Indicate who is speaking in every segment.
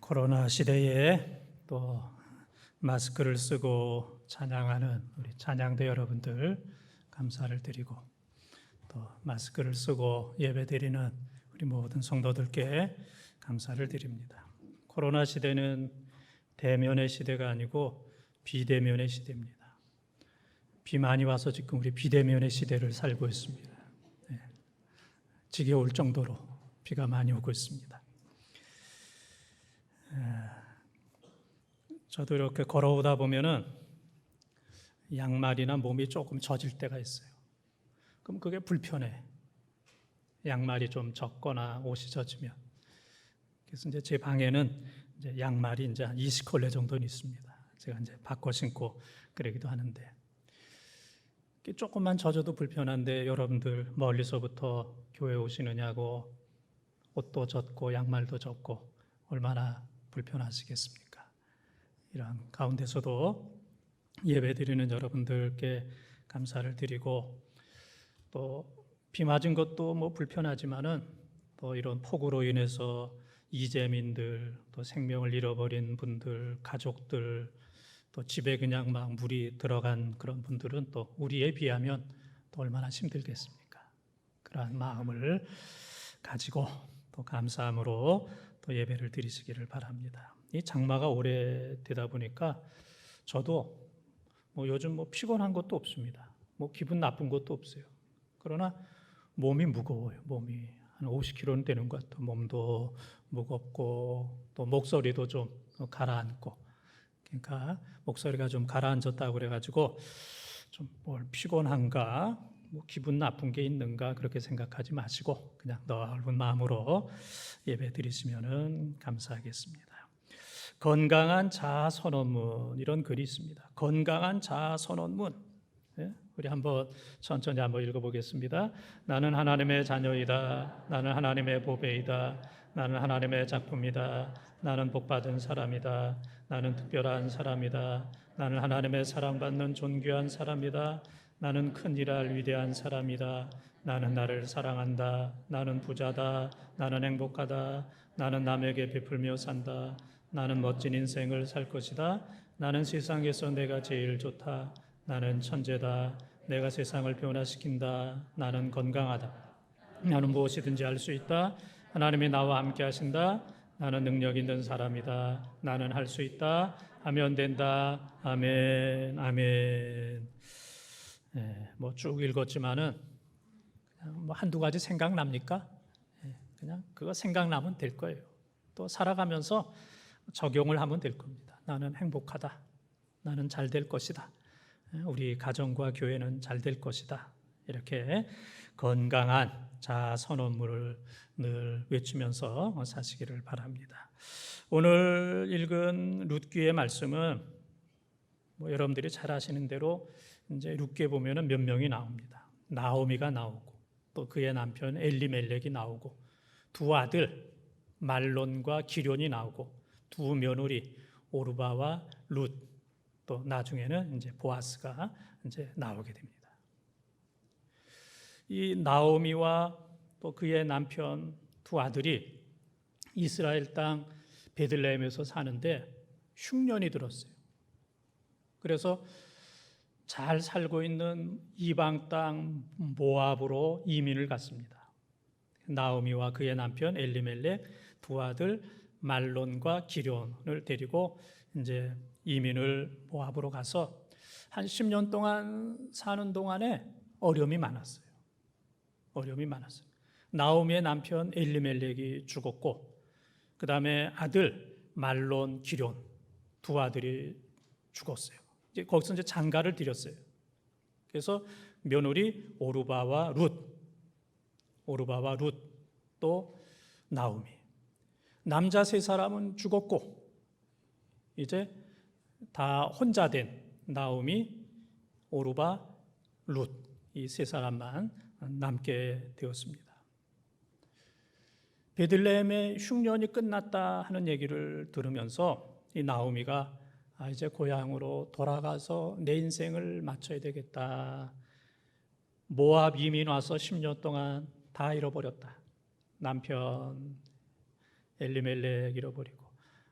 Speaker 1: 코로나 시대에 또 마스크를 쓰고 찬양하는 우리 찬양대 여러분들 감사를 드리고, 또 마스크를 쓰고 예배드리는 우리 모든 성도들께 감사를 드립니다. 코로나 시대는 대면의 시대가 아니고 비대면의 시대입니다. 비 많이 와서 지금 우리 비대면의 시대를 살고 있습니다. 지겨울 정도로 비가 많이 오고 있습니다. 저도 이렇게 걸어오다 보면은 양말이나 몸이 조금 젖을 때가 있어요. 그럼 그게 불편해. 양말이 좀 젖거나 옷이 젖으면. 그래서 이제 제 방에는 이제 양말이 이제 한 20컬레 정도는 있습니다. 제가 이제 바꿔 신고 그러기도 하는데, 조금만 젖어도 불편한데 여러분들 멀리서부터 교회 오시느냐고 옷도 젖고 양말도 젖고 얼마나 불편하시겠습니까? 이런 가운데서도 예배드리는 여러분들께 감사를 드리고, 또 비 맞은 것도 뭐 불편하지만은 또 이런 폭우로 인해서 이재민들, 또 생명을 잃어버린 분들, 가족들, 또 집에 그냥 막 물이 들어간 그런 분들은 또 우리에 비하면 또 얼마나 힘들겠습니까? 그러한 마음을 가지고 또 감사함으로 또 예배를 드리시기를 바랍니다. 이 장마가 오래되다 보니까 저도 뭐 요즘 뭐 피곤한 것도 없습니다. 뭐 기분 나쁜 것도 없어요. 그러나 몸이 무거워요. 몸이 한 50kg는 되는 것 같아요. 몸도 무겁고 또 목소리도 좀 가라앉고, 그러니까 목소리가 좀 가라앉았다고 그래가지고 좀 뭘 피곤한가, 뭐 기분 나쁜 게 있는가 그렇게 생각하지 마시고 그냥 넓은 마음으로 예배 드리시면은 감사하겠습니다. 건강한 자아 선언문, 이런 글이 있습니다. 건강한 자아 선언문. 우리 한번 천천히 한번 읽어보겠습니다. 나는 하나님의 자녀이다. 나는 하나님의 보배이다. 나는 하나님의 작품이다. 나는 복받은 사람이다. 나는 특별한 사람이다. 나는 하나님의 사랑받는 존귀한 사람이다. 나는 큰일할 위대한 사람이다. 나는 나를 사랑한다. 나는 부자다. 나는 행복하다. 나는 남에게 베풀며 산다. 나는 멋진 인생을 살 것이다. 나는 세상에서 내가 제일 좋다. 나는 천재다. 내가 세상을 변화시킨다. 나는 건강하다. 나는 무엇이든지 할 수 있다. 하나님이 나와 함께 하신다. 나는 능력 있는 사람이다. 나는 할 수 있다. 하면 된다. 아멘, 아멘. 뭐 쭉 읽었지만은 그냥 뭐 한두 가지 생각납니까? 그냥 그거 생각나면 될 거예요. 또 살아가면서 적용을 하면 될 겁니다. 나는 행복하다. 나는 잘 될 것이다. 우리 가정과 교회는 잘 될 것이다. 이렇게 건강한 자아 선언문을 늘 외치면서 사시기를 바랍니다. 오늘 읽은 룻기의 말씀은 뭐 여러분들이 잘 아시는 대로 이제 룻기에 보면은 몇 명이 나옵니다. 나오미가 나오고, 또 그의 남편 엘리멜렉이 나오고, 두 아들 말론과 기럐이 나오고, 두 며느리 오르바와 룻, 또 나중에는 이제 보아스가 이제 나오게 됩니다. 이 나오미와 또 그의 남편 두 아들이 이스라엘 땅 베들레헴에서 사는데 흉년이 들었어요. 그래서 잘 살고 있는 이방 땅 모압으로 이민을 갔습니다. 나오미와 그의 남편 엘리멜렉, 두 아들 말론과 기럐을 데리고 이제 이민을 모압으로 가서 한 10년 동안 사는 동안에 어려움이 많았어요. 어려움이 많았어요. 나오미의 남편 엘리멜렉이 죽었고, 그 다음에 아들 말론, 기럐 두 아들이 죽었어요. 이제 거기서 이제 장가를 들였어요. 그래서 며느리 오르바와 룻, 또 나오미. 남자 세 사람은 죽었고 이제 다 혼자 된 나오미, 오르바, 룻, 이 세 사람만 남게 되었습니다. 베들레헴의 흉년이 끝났다 하는 얘기를 들으면서 이 나오미가 이제 고향으로 돌아가서 내 인생을 마쳐야 되겠다. 모압 이민 와서 10년 동안 다 잃어버렸다. 남편 엘리멜렉 잃어버리고,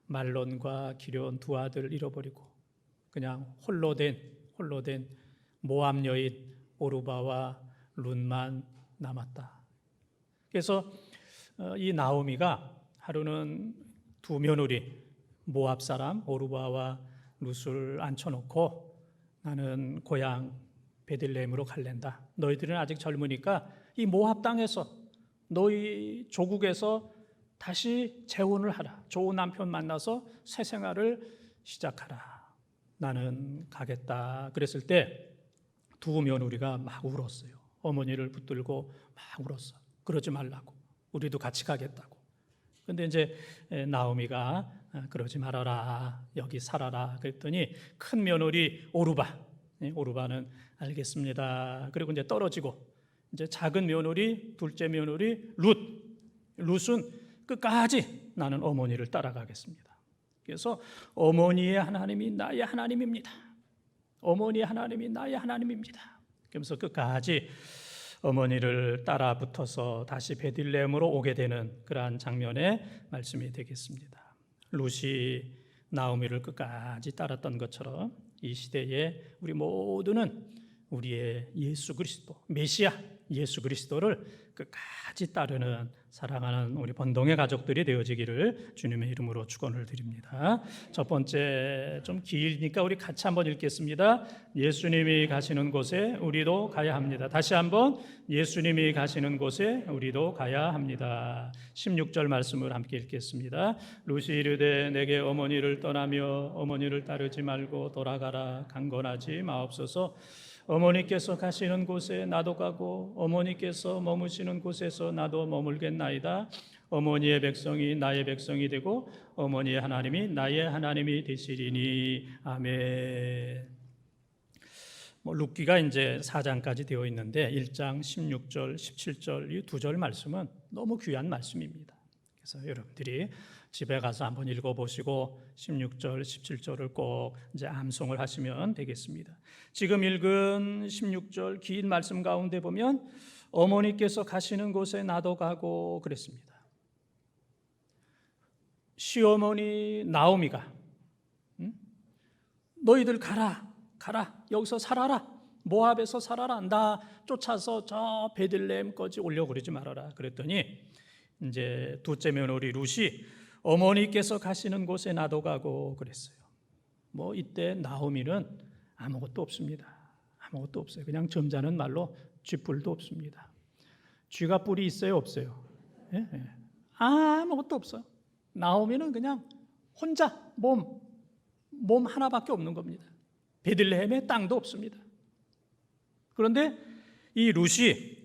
Speaker 1: 말론과 기럨 두 아들을 잃어버리고 그냥 홀로 된 모압 여인 오르바와 룻만 남았다. 그래서 이 나오미가 하루는 두 며느리 모압 사람 오르바와 룻을 앉혀놓고 나는 고향 베들레헴으로 갈랜다. 너희들은 아직 젊으니까 이 모압 땅에서 너희 조국에서 다시 재혼을 하라. 좋은 남편 만나서 새 생활을 시작하라. 나는 가겠다. 그랬을 때 두 며느리가 막 울었어요. 어머니를 붙들고 막 울었어. 그러지 말라고. 우리도 같이 가겠다고. 근데 이제 나오미가 그러지 말아라. 여기 살아라. 그랬더니 큰 며느리 오르바는 알겠습니다. 그리고 이제 떨어지고 이제 작은 며느리, 둘째 며느리 룻은 끝까지 나는 어머니를 따라가겠습니다. 그래서 어머니의 하나님이 나의 하나님입니다. 어머니의 하나님이 나의 하나님입니다. 그러면서 끝까지 어머니를 따라 붙어서 다시 베들레헴으로 오게 되는 그러한 장면의 말씀이 되겠습니다. 룻이 나오미를 끝까지 따랐던 것처럼 이 시대에 우리 모두는 우리의 예수 그리스도, 메시아 예수 그리스도를 끝까지 따르는 사랑하는 우리 번동의 가족들이 되어지기를 주님의 이름으로 축원을 드립니다. 첫 번째 좀 길니까 우리 같이 한번 읽겠습니다. 예수님이 가시는 곳에 우리도 가야 합니다. 다시 한번 예수님이 가시는 곳에 우리도 가야 합니다. 16절 말씀을 함께 읽겠습니다. 룻이 이르되 내게 어머니를 떠나며 어머니를 따르지 말고 돌아가라. 강건하지 마옵소서. 어머니께서 가시는 곳에 나도 가고 어머니께서 머무시는 곳에서 나도 머물겠나이다. 어머니의 백성이 나의 백성이 되고 어머니의 하나님이 나의 하나님이 되시리니. 아멘. 룻기가 이제 4장까지 되어 있는데 1장 16절, 17절 이 두 절 말씀은 너무 귀한 말씀입니다. 그래서 여러분들이 집에 가서 한번 읽어보시고 16절, 17절을 꼭 이제 암송을 하시면 되겠습니다. 지금 읽은 16절 긴 말씀 가운데 보면 어머니께서 가시는 곳에 나도 가고 그랬습니다. 시어머니 나오미가 너희들 가라 여기서 살아라. 모압에서 살아라. 나 쫓아서 저 베들레헴까지 오려고 그러지 말아라. 그랬더니 이제 둘째 며느리 룻이 어머니께서 가시는 곳에 나도 가고 그랬어요. 이때 나오미는 아무것도 없습니다. 아무것도 없어요. 그냥 점잖은 말로 쥐뿔도 없습니다. 쥐가 뿔이 있어요, 없어요? 예? 아무것도 없어요. 나오미는 그냥 혼자 몸 하나밖에 없는 겁니다. 베들레헴에 땅도 없습니다. 그런데 이 룻이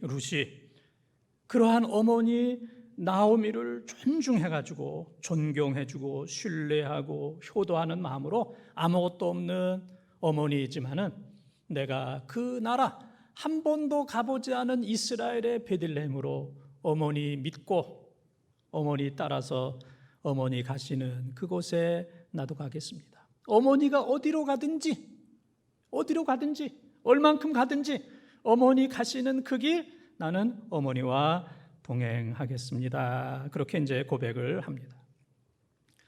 Speaker 1: 그러한 어머니 나오미를 존중해가지고 존경해주고 신뢰하고 효도하는 마음으로 아무것도 없는 어머니이지만은 내가 그 나라 한 번도 가보지 않은 이스라엘의 베들레헴으로 어머니 믿고 어머니 따라서 어머니 가시는 그곳에 나도 가겠습니다. 어머니가 어디로 가든지 얼만큼 가든지 어머니 가시는 그 길 나는 어머니와 동행하겠습니다. 그렇게 이제 고백을 합니다.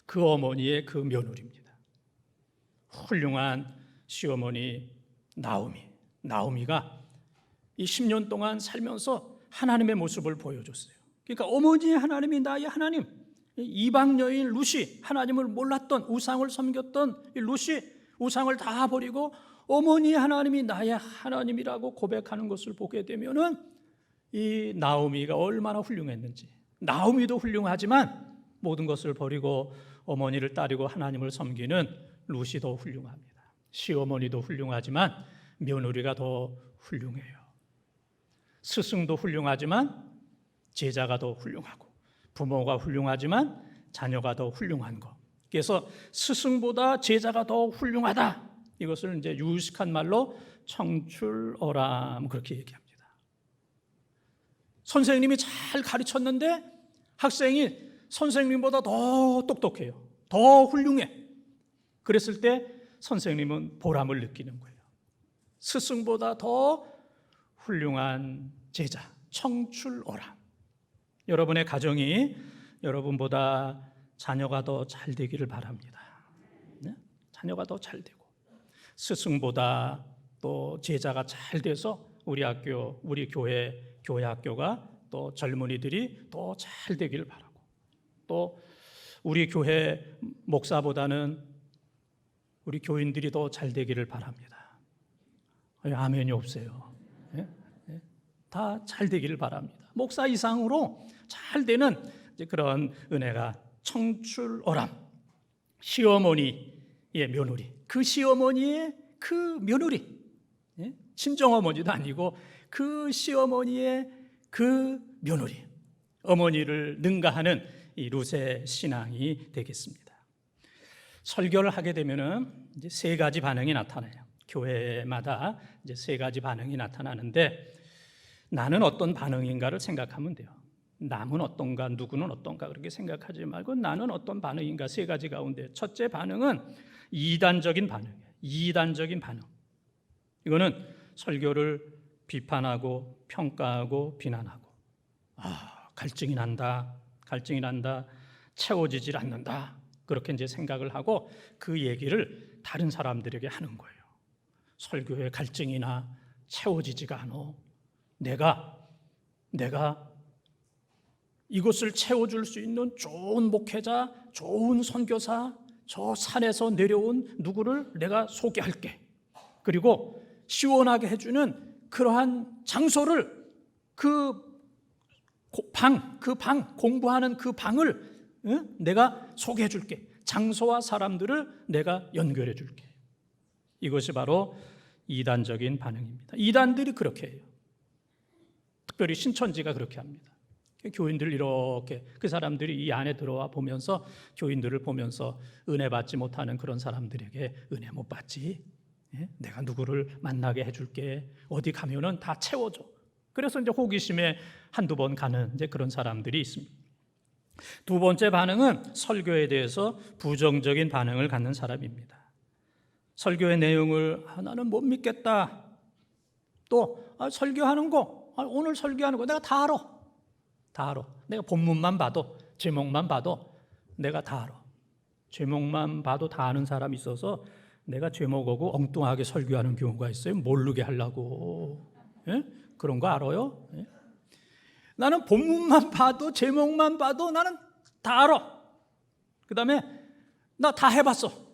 Speaker 1: 그 어머니의 그 며느리입니다. 훌륭한 시어머니 나오미가 이 10년 동안 살면서 하나님의 모습을 보여줬어요. 그러니까 어머니의 하나님이 나의 하나님, 이방 여인 룻이 하나님을 몰랐던 우상을 섬겼던 이 룻이 우상을 다 버리고 어머니의 하나님이 나의 하나님이라고 고백하는 것을 보게 되면은 이 나오미가 얼마나 훌륭했는지. 나오미도 훌륭하지만 모든 것을 버리고 어머니를 따르고 하나님을 섬기는 룻이 더 훌륭합니다. 시어머니도 훌륭하지만 며느리가 더 훌륭해요. 스승도 훌륭하지만 제자가 더 훌륭하고 부모가 훌륭하지만 자녀가 더 훌륭한 것. 그래서 스승보다 제자가 더 훌륭하다. 이것을 이제 유식한 말로 청출어람 그렇게 얘기합니다. 선생님이 잘 가르쳤는데 학생이 선생님보다 더 똑똑해요. 더 훌륭해. 그랬을 때 선생님은 보람을 느끼는 거예요. 스승보다 더 훌륭한 제자, 청출어람. 여러분의 가정이 여러분보다 자녀가 더 잘 되기를 바랍니다. 네? 자녀가 더 잘 되고 스승보다 또 제자가 잘 돼서 우리 학교, 우리 교회 학교가 또 젊은이들이 더 잘 되기를 바라고, 또 우리 교회 목사보다는 우리 교인들이 더 잘 되기를 바랍니다. 아멘이 없어요. 네? 네? 다 잘 되기를 바랍니다. 목사 이상으로 잘 되는 그런 은혜가 청출어람, 시어머니의 며느리, 그 시어머니의 그 며느리, 친정어머니도 아니고 그 시어머니의 그 며느리, 어머니를 능가하는 이 루세 신앙이 되겠습니다. 설교를 하게 되면은 이제 세 가지 반응이 나타나요. 교회마다 이제 세 가지 반응이 나타나는데, 나는 어떤 반응인가를 생각하면 돼요. 남은 어떤가, 누구는 어떤가 그렇게 생각하지 말고 나는 어떤 반응인가. 세 가지 가운데 첫째 반응은 이단적인 반응이에요. 이단적인 반응. 이거는 설교를 비판하고 평가하고 비난하고, 갈증이 난다, 채워지질 않는다, 그렇게 이제 생각을 하고 그 얘기를 다른 사람들에게 하는 거예요. 설교에 갈증이나 채워지지가 않아. 내가 이것을 채워줄 수 있는 좋은 목회자, 좋은 선교사, 저 산에서 내려온 누구를 내가 소개할게. 그리고 시원하게 해주는 그러한 장소를, 공부하는 그 방을 내가 소개해 줄게. 장소와 사람들을 내가 연결해 줄게. 이것이 바로 이단적인 반응입니다. 이단들이 그렇게 해요. 특별히 신천지가 그렇게 합니다. 교인들 이렇게, 그 사람들이 이 안에 들어와 보면서, 교인들을 보면서 은혜 받지 못하는 그런 사람들에게 은혜 못 받지, 내가 누구를 만나게 해줄게, 어디 가면은 다 채워줘. 그래서 이제 호기심에 한두 번 가는 이제 그런 사람들이 있습니다. 두 번째 반응은 설교에 대해서 부정적인 반응을 갖는 사람입니다. 설교의 내용을 나는 못 믿겠다. 또 설교하는 거, 오늘 설교하는 거 내가 다 알아. 내가 본문만 봐도, 제목만 봐도 내가 다 알아. 제목만 봐도 다 아는 사람이 있어서 내가 제목하고 엉뚱하게 설교하는 경우가 있어요. 모르게 하려고. 그런 거 알아요? 나는 본문만 봐도, 제목만 봐도 나는 다 알아. 그 다음에 나 다 해봤어.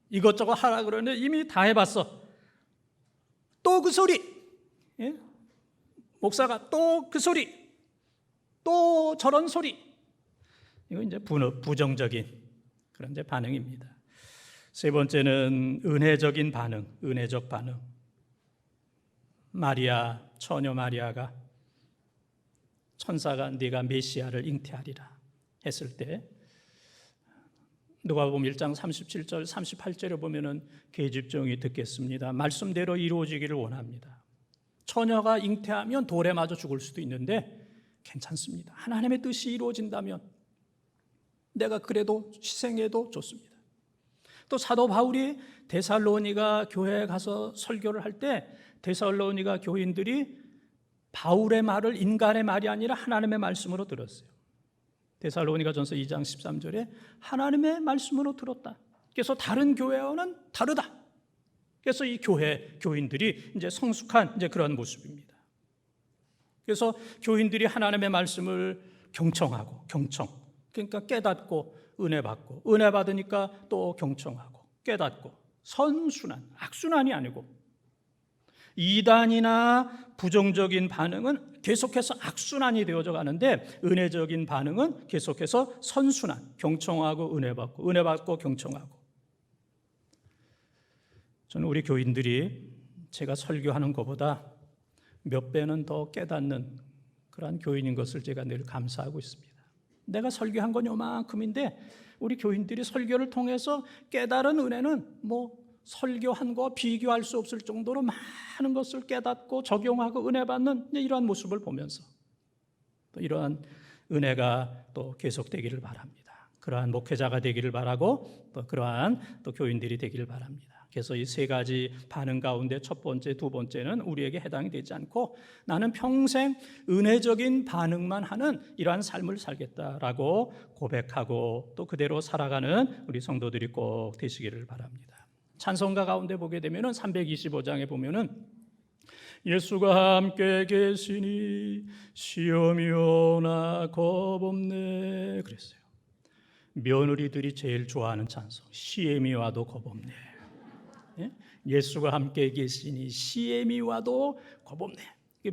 Speaker 1: 이것저것 하라 그러는데 이미 다 해봤어. 또 그 소리, 목사가 또 그 소리, 또 저런 소리. 이거 이제 부정적인 그런 이제 반응입니다. 세 번째는 은혜적인 반응, 은혜적 반응. 마리아, 처녀 마리아가 천사가 네가 메시아를 잉태하리라 했을 때, 누가복음 1장 37절 38절에 보면은 계집종이 듣겠습니다. 말씀대로 이루어지기를 원합니다. 처녀가 잉태하면 돌에 맞아 죽을 수도 있는데 괜찮습니다. 하나님의 뜻이 이루어진다면 내가 그래도 희생해도 좋습니다. 또 사도 바울이 데살로니가 교회에 가서 설교를 할 때 데살로니가 교인들이 바울의 말을 인간의 말이 아니라 하나님의 말씀으로 들었어요. 데살로니가전서 2장 13절에 하나님의 말씀으로 들었다. 그래서 다른 교회와는 다르다. 그래서 이 교인들이 이제 성숙한 이제 그런 모습입니다. 그래서 교인들이 하나님의 말씀을 경청하고, 그러니까 깨닫고 은혜 받고, 은혜 받으니까 또 경청하고 깨닫고, 선순환, 악순환이 아니고, 이단이나 부정적인 반응은 계속해서 악순환이 되어져 가는데, 은혜적인 반응은 계속해서 선순환, 경청하고 은혜 받고 경청하고. 저는 우리 교인들이 제가 설교하는 것보다 몇 배는 더 깨닫는 그러한 교인인 것을 제가 늘 감사하고 있습니다. 내가 설교한 건 요만큼인데 우리 교인들이 설교를 통해서 깨달은 은혜는 설교한 거 비교할 수 없을 정도로 많은 것을 깨닫고 적용하고 은혜 받는 이러한 모습을 보면서 또 이러한 은혜가 또 계속되기를 바랍니다. 그러한 목회자가 되기를 바라고 또 그러한 또 교인들이 되기를 바랍니다. 그래서 이 세 가지 반응 가운데 첫 번째, 두 번째는 우리에게 해당이 되지 않고 나는 평생 은혜적인 반응만 하는 이러한 삶을 살겠다라고 고백하고 또 그대로 살아가는 우리 성도들이 꼭 되시기를 바랍니다. 찬송가 가운데 보게 되면은 325장에 보면은 예수가 함께 계시니 시험이 오나 겁없네 그랬어요. 며느리들이 제일 좋아하는 찬송, 시험이 와도 겁없네. 예수가 함께 계시니 시험이 와도 겁없네.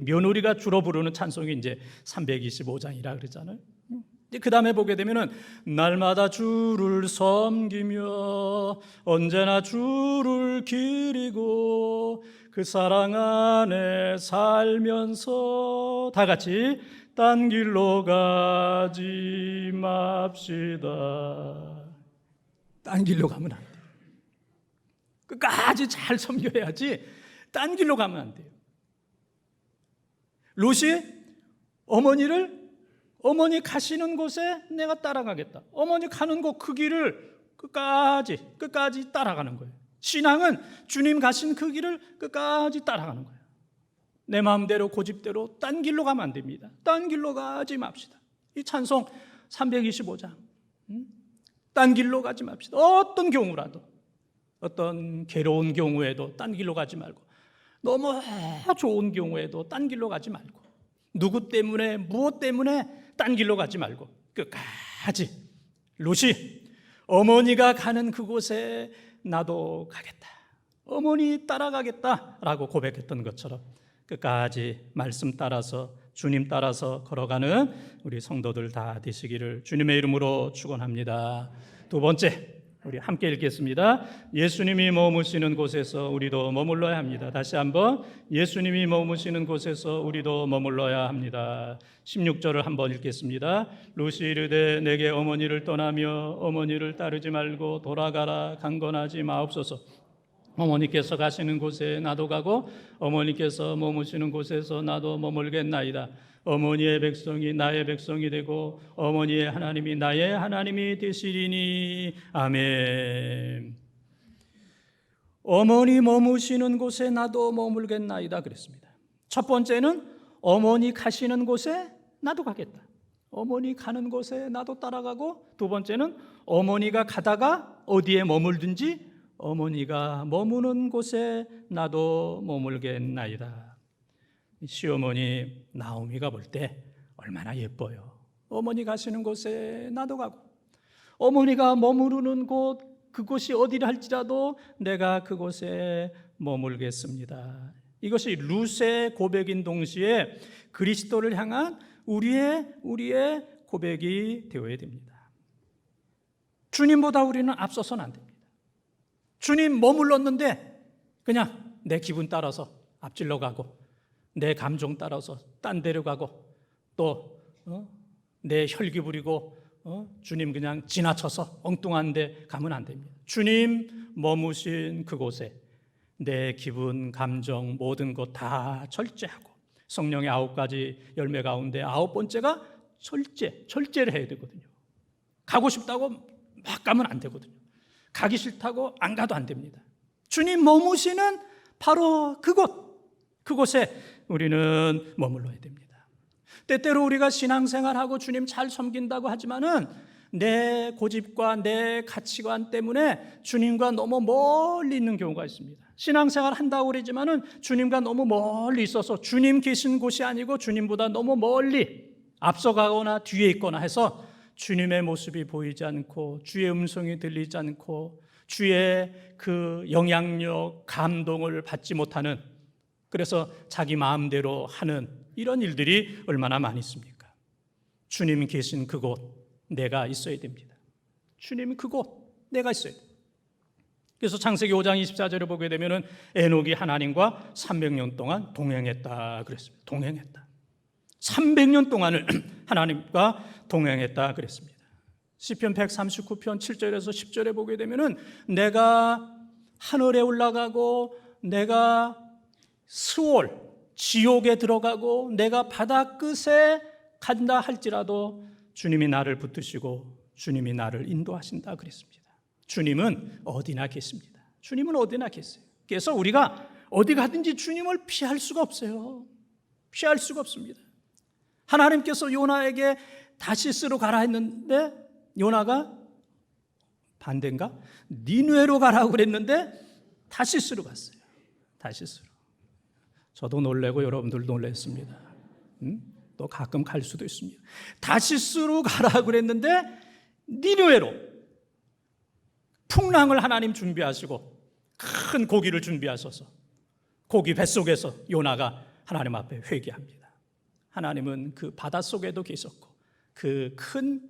Speaker 1: 며느리가 주로 부르는 찬송이 이제 325장이라 그러잖아요. 그 다음에 보게 되면은 날마다 주를 섬기며 언제나 주를 기리고 그 사랑 안에 살면서 다 같이 딴 길로 가지 맙시다. 딴 길로 가면 안 돼요. 끝까지 잘 섬겨야지 딴 길로 가면 안 돼요. 롯이 어머니 가시는 곳에 내가 따라가겠다. 어머니 가는 곳 그 길을 끝까지 따라가는 거예요. 신앙은 주님 가신 그 길을 끝까지 따라가는 거예요. 내 마음대로 고집대로 딴 길로 가면 안 됩니다. 딴 길로 가지 맙시다. 이 찬송 325장. 딴 길로 가지 맙시다. 어떤 경우라도, 어떤 괴로운 경우에도 딴 길로 가지 말고, 너무 좋은 경우에도 딴 길로 가지 말고, 누구 때문에 무엇 때문에 딴 길로 가지 말고 끝까지 롯이 어머니가 가는 그곳에 나도 가겠다, 어머니 따라가겠다라고 고백했던 것처럼 끝까지 말씀 따라서 주님 따라서 걸어가는 우리 성도들 다 되시기를 주님의 이름으로 축원합니다. 두 번째, 우리 함께 읽겠습니다. 예수님이 머무시는 곳에서 우리도 머물러야 합니다. 다시 한번 예수님이 머무시는 곳에서 우리도 머물러야 합니다. 16절을 한번 읽겠습니다. 롯이 이르되 내게 어머니를 떠나며 어머니를 따르지 말고 돌아가라 강건하지 마옵소서. 어머니께서 가시는 곳에 나도 가고 어머니께서 머무시는 곳에서 나도 머물겠나이다. 어머니의 백성이 나의 백성이 되고 어머니의 하나님이 나의 하나님이 되시리니. 아멘. 어머니 머무시는 곳에 나도 머물겠나이다 그랬습니다. 첫 번째는 어머니 가시는 곳에 나도 가겠다. 어머니 가는 곳에 나도 따라가고, 두 번째는 어머니가 가다가 어디에 머물든지 어머니가 머무는 곳에 나도 머물겠나이다. 시어머니 나오미가 볼 때 얼마나 예뻐요. 어머니 가시는 곳에 나도 가고, 어머니가 머무르는 곳 그곳이 어디라 할지라도 내가 그곳에 머물겠습니다. 이것이 룻의 고백인 동시에 그리스도를 향한 우리의 고백이 되어야 됩니다. 주님보다 우리는 앞서서는 안 됩니다. 주님 머물렀는데 그냥 내 기분 따라서 앞질러 가고, 내 감정 따라서 딴 데로 가고, 또 내 혈기 부리고 주님 그냥 지나쳐서 엉뚱한 데 가면 안 됩니다. 주님 머무신 그곳에 내 기분, 감정, 모든 것 다 절제하고, 성령의 9가지 열매 가운데 9번째가 절제를 해야 되거든요. 가고 싶다고 막 가면 안 되거든요. 가기 싫다고 안 가도 안 됩니다. 주님 머무시는 바로 그곳에 우리는 머물러야 됩니다. 때때로 우리가 신앙생활하고 주님 잘 섬긴다고 하지만은 내 고집과 내 가치관 때문에 주님과 너무 멀리 있는 경우가 있습니다. 신앙생활 한다고 그러지만은 주님과 너무 멀리 있어서 주님 계신 곳이 아니고 주님보다 너무 멀리 앞서가거나 뒤에 있거나 해서 주님의 모습이 보이지 않고 주의 음성이 들리지 않고 주의 그 영향력, 감동을 받지 못하는, 그래서 자기 마음대로 하는 이런 일들이 얼마나 많이 있습니까? 주님 계신 그곳 내가 있어야 됩니다. 주님 그곳 내가 있어야 돼요. 그래서 창세기 5장 24절을 보게 되면은 에녹이 하나님과 300년 동안 동행했다 그랬습니다. 동행했다. 300년 동안을 하나님과 동행했다 그랬습니다. 시편 139편 7절에서 10절에 보게 되면은 내가 하늘에 올라가고 내가 스올 지옥에 들어가고 내가 바다 끝에 간다 할지라도 주님이 나를 붙드시고 주님이 나를 인도하신다 그랬습니다. 주님은 어디나 계십니다. 주님은 어디나 계세요. 그래서 우리가 어디 가든지 주님을 피할 수가 없어요. 피할 수가 없습니다. 하나님께서 요나에게 다시스로 가라 했는데 요나가 반대인가? 니느웨로 가라고 그랬는데 다시스로 갔어요. 다시스로. 저도 놀래고 여러분들 놀랐습니다. 또 가끔 갈 수도 있습니다. 다시스로 가라고 그랬는데 니느웨로. 풍랑을 하나님 준비하시고 큰 고기를 준비하셔서 고기 뱃속에서 요나가 하나님 앞에 회개합니다. 하나님은 그 바닷속에도 계셨고 그 큰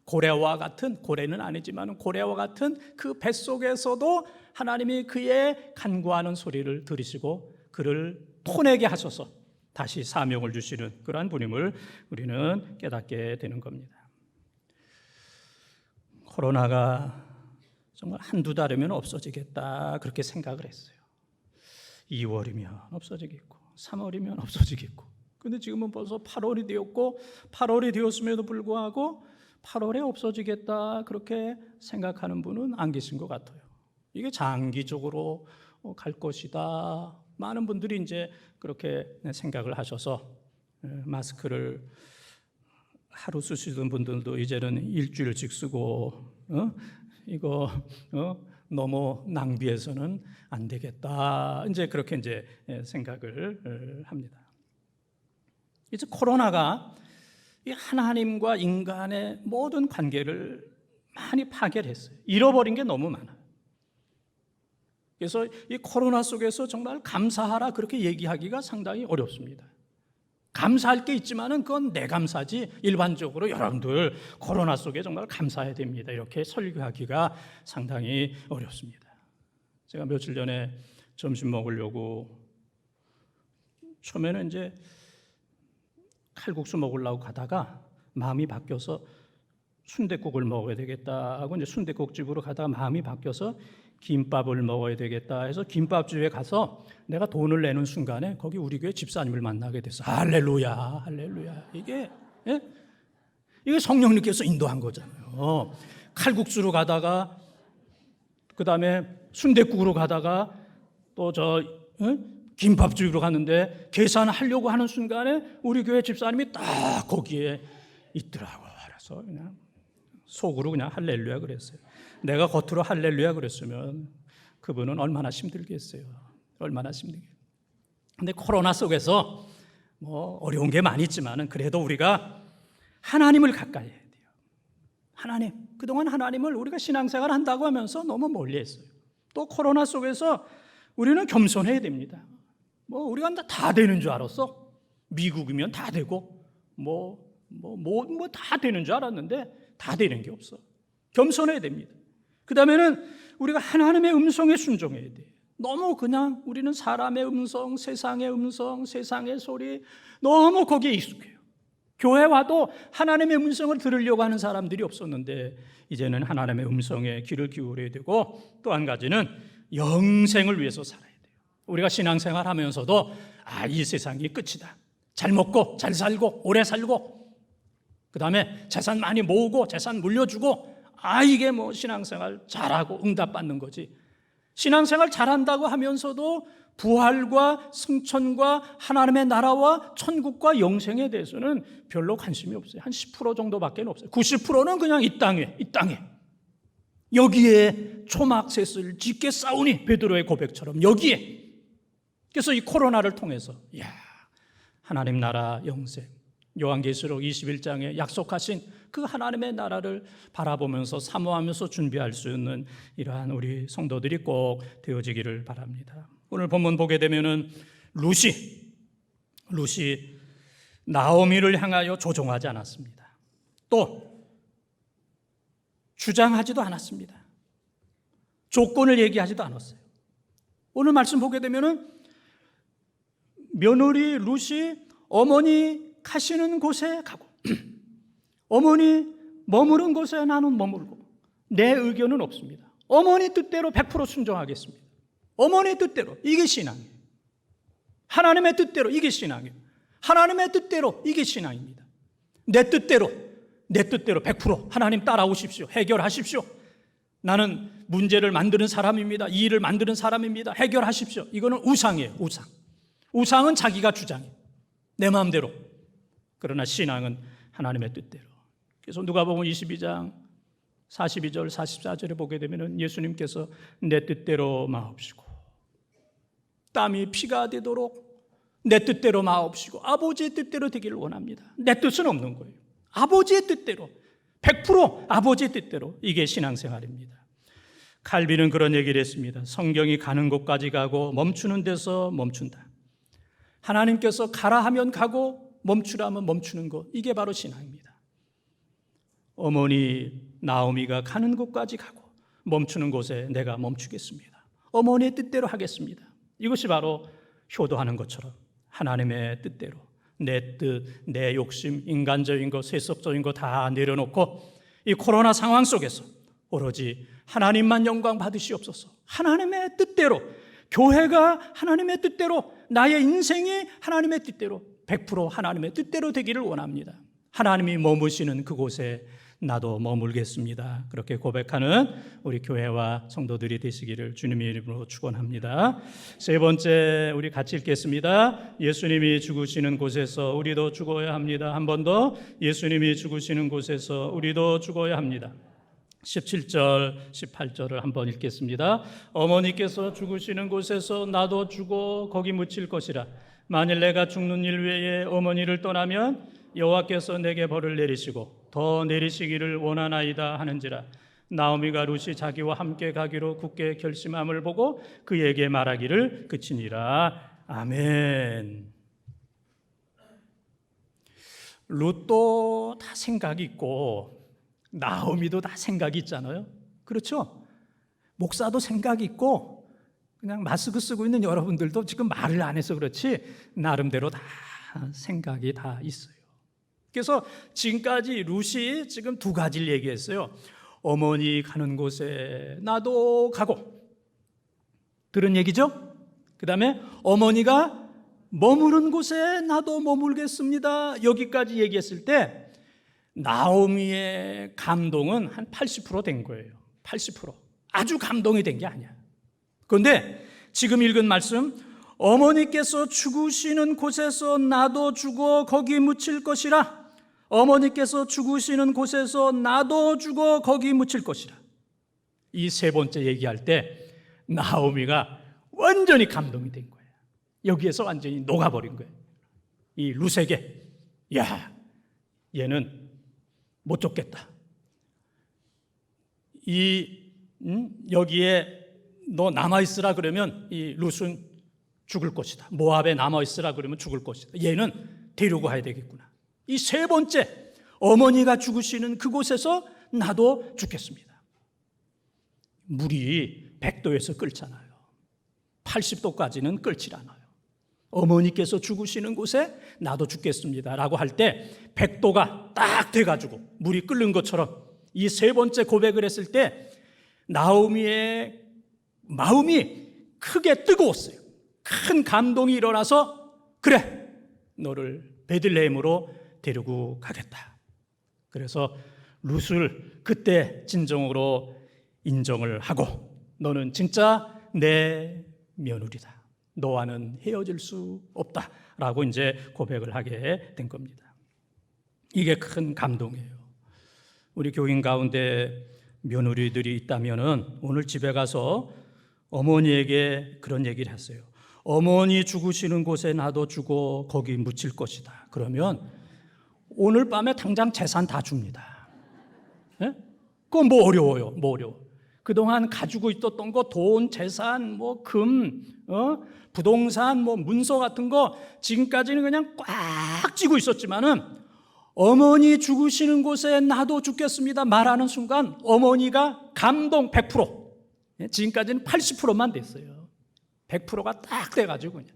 Speaker 1: 고래와 같은, 고래는 아니지만 고래와 같은 그 뱃속에서도 하나님이 그의 간구하는 소리를 들으시고 그를 토내게 하셔서 다시 사명을 주시는 그러한 분임을 우리는 깨닫게 되는 겁니다. 코로나가 정말 한두 달이면 없어지겠다 그렇게 생각을 했어요. 2월이면 없어지겠고 3월이면 없어지겠고, 근데 지금은 벌써 8월이 되었고 8월이 되었음에도 불구하고 8월에 없어지겠다 그렇게 생각하는 분은 안 계신 것 같아요. 이게 장기적으로 갈 것이다. 많은 분들이 이제 그렇게 생각을 하셔서 마스크를 하루 쓰시던 분들도 이제는 일주일씩 쓰고 이거 너무 낭비해서는 안 되겠다. 이제 그렇게 이제 생각을 합니다. 이제 코로나가 이 하나님과 인간의 모든 관계를 많이 파괴했어요. 잃어버린 게 너무 많아요. 그래서 이 코로나 속에서 정말 감사하라 그렇게 얘기하기가 상당히 어렵습니다. 감사할 게 있지만은 그건 내 감사지 일반적으로 여러분들 코로나 속에 정말 감사해야 됩니다. 이렇게 설교하기가 상당히 어렵습니다. 제가 며칠 전에 점심 먹으려고 처음에는 이제 칼국수 먹으려고 가다가 마음이 바뀌어서 순댓국을 먹어야 되겠다 하고 이제 순댓국집으로 가다가 마음이 바뀌어서 김밥을 먹어야 되겠다 해서 김밥집에 가서 내가 돈을 내는 순간에 거기 우리 교회 집사님을 만나게 됐어. 할렐루야, 할렐루야. 이게 성령님께서 인도한 거잖아요. 칼국수로 가다가 그 다음에 순댓국으로 가다가 또 김밥집으로 갔는데 계산하려고 하는 순간에 우리 교회 집사님이 딱 거기에 있더라고. 그래서 그냥 속으로 그냥 할렐루야 그랬어요. 내가 겉으로 할렐루야 그랬으면 그분은 얼마나 힘들겠어요. 얼마나 힘들겠어요. 근데 코로나 속에서 뭐 어려운 게 많이 있지만은 그래도 우리가 하나님을 가까이 해야 돼요. 하나님. 그동안 하나님을 우리가 신앙생활 한다고 하면서 너무 멀리 했어요. 또 코로나 속에서 우리는 겸손해야 됩니다. 뭐 우리가 다 되는 줄 알았어. 미국이면 다 되고 다 되는 줄 알았는데 다 되는 게 없어. 겸손해야 됩니다. 그 다음에는 우리가 하나님의 음성에 순종해야 돼. 너무 그냥 우리는 사람의 음성, 세상의 소리 너무 거기에 익숙해요. 교회 와도 하나님의 음성을 들으려고 하는 사람들이 없었는데 이제는 하나님의 음성에 귀를 기울여야 되고 또 한 가지는 영생을 위해서 살아야 돼요. 우리가 신앙생활 하면서도 이 세상이 끝이다. 잘 먹고 잘 살고 오래 살고 그 다음에 재산 많이 모으고 재산 물려주고 이게 뭐 신앙생활 잘하고 응답받는 거지. 신앙생활 잘한다고 하면서도 부활과 승천과 하나님의 나라와 천국과 영생에 대해서는 별로 관심이 없어요. 한 10% 정도밖에 없어요. 90%는 그냥 이 땅에 여기에 초막셋을 짙게 싸우니 베드로의 고백처럼 여기에. 그래서 이 코로나를 통해서 하나님 나라 영생, 요한계시록 21장에 약속하신 그 하나님의 나라를 바라보면서 사모하면서 준비할 수 있는 이러한 우리 성도들이 꼭 되어지기를 바랍니다. 오늘 본문 보게 되면은 룻이 나오미를 향하여 조종하지 않았습니다. 또 주장하지도 않았습니다. 조건을 얘기하지도 않았어요. 오늘 말씀 보게 되면은 며느리 룻이 어머니 가시는 곳에 가고 어머니 머무른 곳에 나는 머물고 내 의견은 없습니다. 어머니 뜻대로 100% 순종하겠습니다. 어머니 뜻대로. 이게 신앙이에요. 하나님의 뜻대로. 이게 신앙이에요. 하나님의 뜻대로. 이게 신앙입니다. 내 뜻대로 내 뜻대로 100% 하나님 따라오십시오. 해결하십시오. 나는 문제를 만드는 사람입니다. 이 일을 만드는 사람입니다. 해결하십시오. 이거는 우상이에요. 우상. 우상은 자기가 주장해요. 내 마음대로. 그러나 신앙은 하나님의 뜻대로. 그래서 누가복음 22장 42절 44절에 보게 되면 예수님께서 내 뜻대로 마옵시고 땀이 피가 되도록 내 뜻대로 마옵시고 아버지의 뜻대로 되기를 원합니다. 내 뜻은 없는 거예요. 아버지의 뜻대로 100% 아버지의 뜻대로. 이게 신앙생활입니다. 칼빈은 그런 얘기를 했습니다. 성경이 가는 곳까지 가고 멈추는 데서 멈춘다. 하나님께서 가라 하면 가고 멈추라 하면 멈추는 것. 이게 바로 신앙입니다. 어머니 나오미가 가는 곳까지 가고 멈추는 곳에 내가 멈추겠습니다. 어머니의 뜻대로 하겠습니다. 이것이 바로 효도하는 것처럼 하나님의 뜻대로 내 뜻, 내 욕심, 인간적인 것, 세속적인 것 다 내려놓고 이 코로나 상황 속에서 오로지 하나님만 영광 받으시옵소서. 하나님의 뜻대로, 교회가 하나님의 뜻대로, 나의 인생이 하나님의 뜻대로 100% 하나님의 뜻대로 되기를 원합니다. 하나님이 머무시는 그곳에 나도 머물겠습니다. 그렇게 고백하는 우리 교회와 성도들이 되시기를 주님의 이름으로 축원합니다. 세 번째, 우리 같이 읽겠습니다. 예수님이 죽으시는 곳에서 우리도 죽어야 합니다. 한 번 더. 예수님이 죽으시는 곳에서 우리도 죽어야 합니다. 17절, 18절을 한번 읽겠습니다. 어머니께서 죽으시는 곳에서 나도 죽어 거기 묻힐 것이라. 만일 내가 죽는 일 외에 어머니를 떠나면 여호와께서 내게 벌을 내리시고 더 내리시기를 원하나이다 하는지라. 나오미가 룻이 자기와 함께 가기로 굳게 결심함을 보고 그에게 말하기를 그치니라. 아멘. 룻도 다 생각이 있고 나오미도 다 생각이 있잖아요. 그렇죠? 목사도 생각이 있고 그냥 마스크 쓰고 있는 여러분들도 지금 말을 안 해서 그렇지 나름대로 다 생각이 다 있어요. 그래서 지금까지 룻이 지금 두 가지를 얘기했어요. 어머니 가는 곳에 나도 가고, 들은 얘기죠? 그 다음에 어머니가 머무른 곳에 나도 머물겠습니다. 여기까지 얘기했을 때 나오미의 감동은 한 80% 된 거예요. 80%. 아주 감동이 된 게 아니야. 그런데 지금 읽은 말씀, 어머니께서 죽으시는 곳에서 나도 죽어 거기 묻힐 것이라. 어머니께서 죽으시는 곳에서 나도 죽어 거기 묻힐 것이라. 이 세 번째 얘기할 때 나오미가 완전히 감동이 된 거예요. 여기에서 완전히 녹아버린 거예요. 이 룻에게, 야, 얘는 못 쫓겠다. 여기에 너 남아있으라 그러면 이 룻은 죽을 것이다. 모압에 남아있으라 그러면 죽을 것이다. 얘는 데리고 가야 되겠구나. 이 세 번째, 어머니가 죽으시는 그곳에서 나도 죽겠습니다. 물이 100도에서 끓잖아요. 80도까지는 끓질 않아요. 어머니께서 죽으시는 곳에 나도 죽겠습니다 라고 할 때 100도가 딱 돼가지고 물이 끓는 것처럼 이 세 번째 고백을 했을 때 나오미의 마음이 크게 뜨거웠어요. 큰 감동이 일어나서 그래, 너를 베들레헴으로 데리고 가겠다. 그래서 룻을 그때 진정으로 인정을 하고 너는 진짜 내 며느리다. 너와는 헤어질 수 없다라고 이제 고백을 하게 된 겁니다. 이게 큰 감동이에요. 우리 교인 가운데 며느리들이 있다면은 오늘 집에 가서 어머니에게 그런 얘기를 했어요. 어머니 죽으시는 곳에 나도 죽어 거기 묻힐 것이다. 그러면 오늘 밤에 당장 재산 다 줍니다. 예? 그건 뭐 어려워요. 뭐 어려워. 그동안 가지고 있었던 거, 돈, 재산, 뭐 금, 부동산, 뭐 문서 같은 거 지금까지는 그냥 꽉 쥐고 있었지만은 어머니 죽으시는 곳에 나도 죽겠습니다 말하는 순간 어머니가 감동 100%. 지금까지는 80%만 됐어요. 100%가 딱 돼가지고 그냥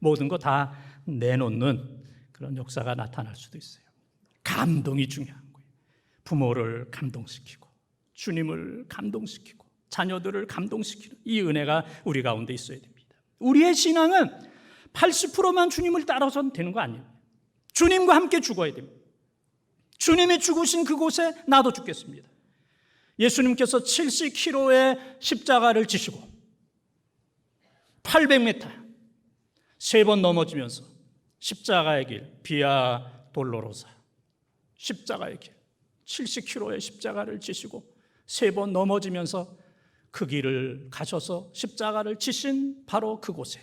Speaker 1: 모든 거 다 내놓는 그런 역사가 나타날 수도 있어요. 감동이 중요한 거예요. 부모를 감동시키고 주님을 감동시키고 자녀들을 감동시키는 이 은혜가 우리 가운데 있어야 됩니다. 우리의 신앙은 80%만 주님을 따라서는 되는 거 아니에요. 주님과 함께 죽어야 됩니다. 주님이 죽으신 그곳에 나도 죽겠습니다. 예수님께서 70kg의 십자가를 지시고 800m 3번 넘어지면서 십자가의 길, 비아 돌로로사, 십자가의 길, 70kg의 십자가를 지시고 3번 넘어지면서 그 길을 가셔서 십자가를 지신 바로 그곳에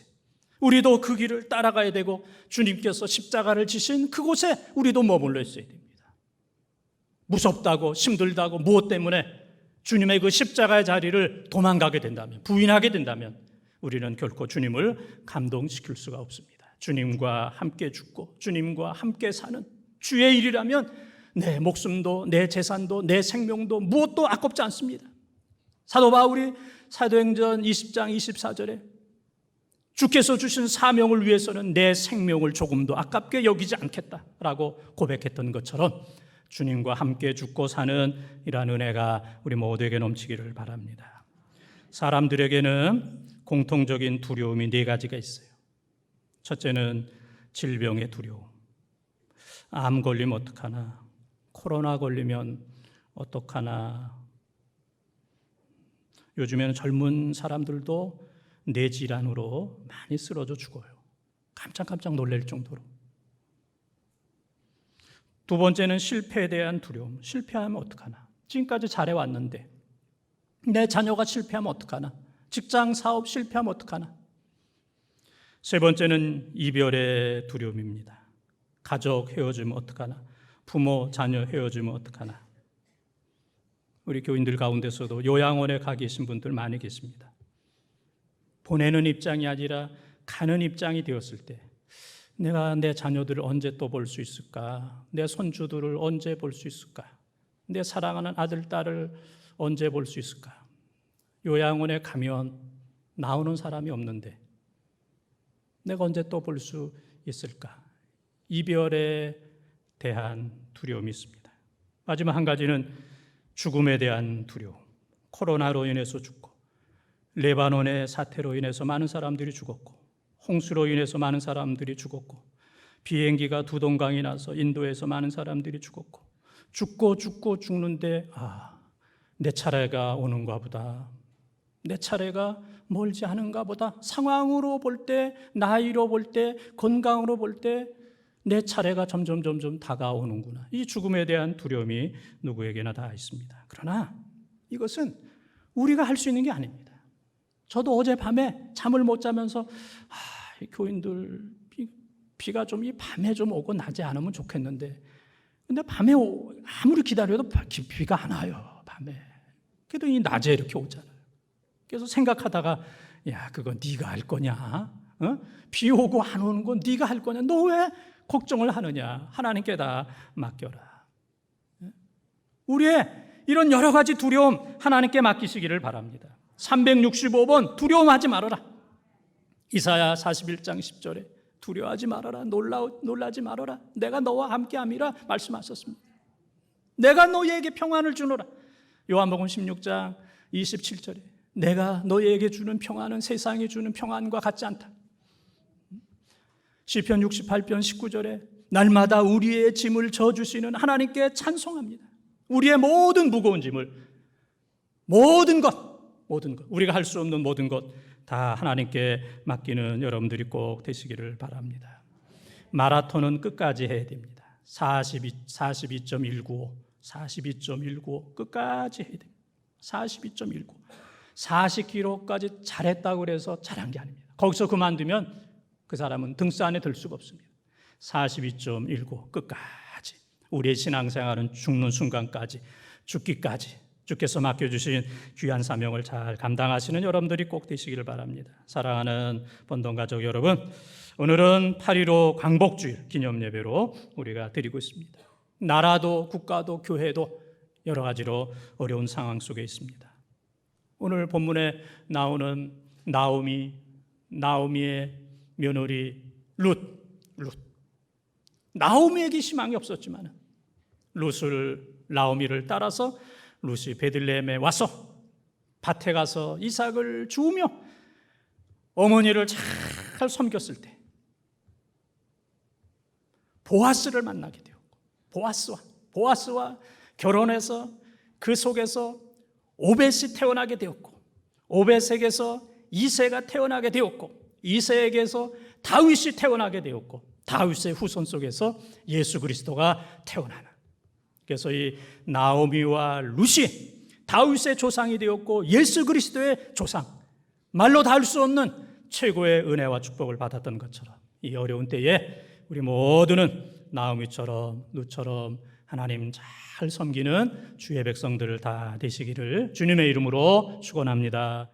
Speaker 1: 우리도 그 길을 따라가야 되고, 주님께서 십자가를 지신 그곳에 우리도 머물러 있어야 됩니다. 무섭다고 힘들다고 무엇 때문에 주님의 그 십자가의 자리를 도망가게 된다면, 부인하게 된다면 우리는 결코 주님을 감동시킬 수가 없습니다. 주님과 함께 죽고 주님과 함께 사는 주의 일이라면 내 목숨도 내 재산도 내 생명도 무엇도 아깝지 않습니다. 사도 바울이 사도행전 20장 24절에 주께서 주신 사명을 위해서는 내 생명을 조금도 아깝게 여기지 않겠다라고 고백했던 것처럼 주님과 함께 죽고 사는 이러한 은혜가 우리 모두에게 넘치기를 바랍니다. 사람들에게는 공통적인 두려움이 4가지가 있어요. 첫째는 질병의 두려움. 암 걸리면 어떡하나, 코로나 걸리면 어떡하나. 요즘에는 젊은 사람들도 뇌질환으로 많이 쓰러져 죽어요. 깜짝깜짝 놀랄 정도로. 두 번째는 실패에 대한 두려움. 실패하면 어떡하나. 지금까지 잘해왔는데 내 자녀가 실패하면 어떡하나. 직장 사업 실패하면 어떡하나. 세 번째는 이별의 두려움입니다. 가족 헤어지면 어떡하나. 부모 자녀 헤어지면 어떡하나. 우리 교인들 가운데서도 요양원에 가 계신 분들 많이 계십니다. 보내는 입장이 아니라 가는 입장이 되었을 때 내가 내 자녀들을 언제 또 볼 수 있을까? 내 손주들을 언제 볼 수 있을까? 내 사랑하는 아들, 딸을 언제 볼 수 있을까? 요양원에 가면 나오는 사람이 없는데 내가 언제 또 볼 수 있을까? 이별에 대한 두려움이 있습니다. 마지막 한 가지는 죽음에 대한 두려움. 코로나로 인해서 죽고, 레바논의 사태로 인해서 많은 사람들이 죽었고, 홍수로 인해서 많은 사람들이 죽었고, 비행기가 두동강이 나서 인도에서 많은 사람들이 죽었고, 죽고 죽는데 내 차례가 오는가 보다, 내 차례가 멀지 않은가 보다. 상황으로 볼 때, 나이로 볼 때, 건강으로 볼 때 내 차례가 점점 다가오는구나. 이 죽음에 대한 두려움이 누구에게나 다 있습니다. 그러나 이것은 우리가 할 수 있는 게 아닙니다. 저도 어젯밤에 잠을 못 자면서 이 교인들 비가 좀 이 밤에 좀 오고 낮에 안 오면 좋겠는데, 근데 밤에 아무리 기다려도 비가 안 와요. 밤에. 그래도 이 낮에 이렇게 오잖아요. 그래서 생각하다가 그거 네가 할 거냐? 비 오고 안 오는 건 네가 할 거냐? 너 왜 걱정을 하느냐? 하나님께 다 맡겨라. 우리의 이런 여러 가지 두려움 하나님께 맡기시기를 바랍니다. 365번 두려움하지 말아라. 이사야 41장 10절에 두려워하지 말아라. 놀라지 말아라. 내가 너와 함께함이라 말씀하셨습니다. 내가 너희에게 평안을 주노라. 요한복음 16장 27절에 내가 너희에게 주는 평안은 세상이 주는 평안과 같지 않다. 시편 68편 19절에 날마다 우리의 짐을 져주시는 하나님께 찬송합니다. 우리의 모든 무거운 짐을, 모든 것 우리가 할 수 없는 모든 것 다 하나님께 맡기는 여러분들이 꼭 되시기를 바랍니다. 마라톤은 끝까지 해야 됩니다. 42.195 끝까지 해야 됩니다. 42.195 40km까지 잘했다고 해서 잘한 게 아닙니다. 거기서 그만두면 그 사람은 등수 안에 들 수가 없습니다. 42.195 끝까지, 우리의 신앙생활은 죽는 순간까지, 죽기까지 주께서 맡겨주신 귀한 사명을 잘 감당하시는 여러분들이 꼭 되시기를 바랍니다. 사랑하는 본동가족 여러분, 오늘은 8.15 광복주일 기념예배로 우리가 드리고 있습니다. 나라도 국가도 교회도 여러 가지로 어려운 상황 속에 있습니다. 오늘 본문에 나오는 나오미의 며느리 룻. 나오미에게 희망이 없었지만 나오미를 따라서 룻이 베들레헴에 와서 밭에 가서 이삭을 주우며 어머니를 잘 섬겼을 때 보아스를 만나게 되었고, 보아스와 보아스와 결혼해서 그 속에서 오벳이 태어나게 되었고, 오벳에게서 이새가 태어나게 되었고, 이새에게서 다윗이 태어나게 되었고, 다윗의 후손 속에서 예수 그리스도가 태어나는. 그래서 이 나오미와 룻이 다윗의 조상이 되었고 예수 그리스도의 조상, 말로 다 할 수 없는 최고의 은혜와 축복을 받았던 것처럼 이 어려운 때에 우리 모두는 나오미처럼 룻처럼 하나님 잘 섬기는 주의 백성들 다 되시기를 주님의 이름으로 축원합니다.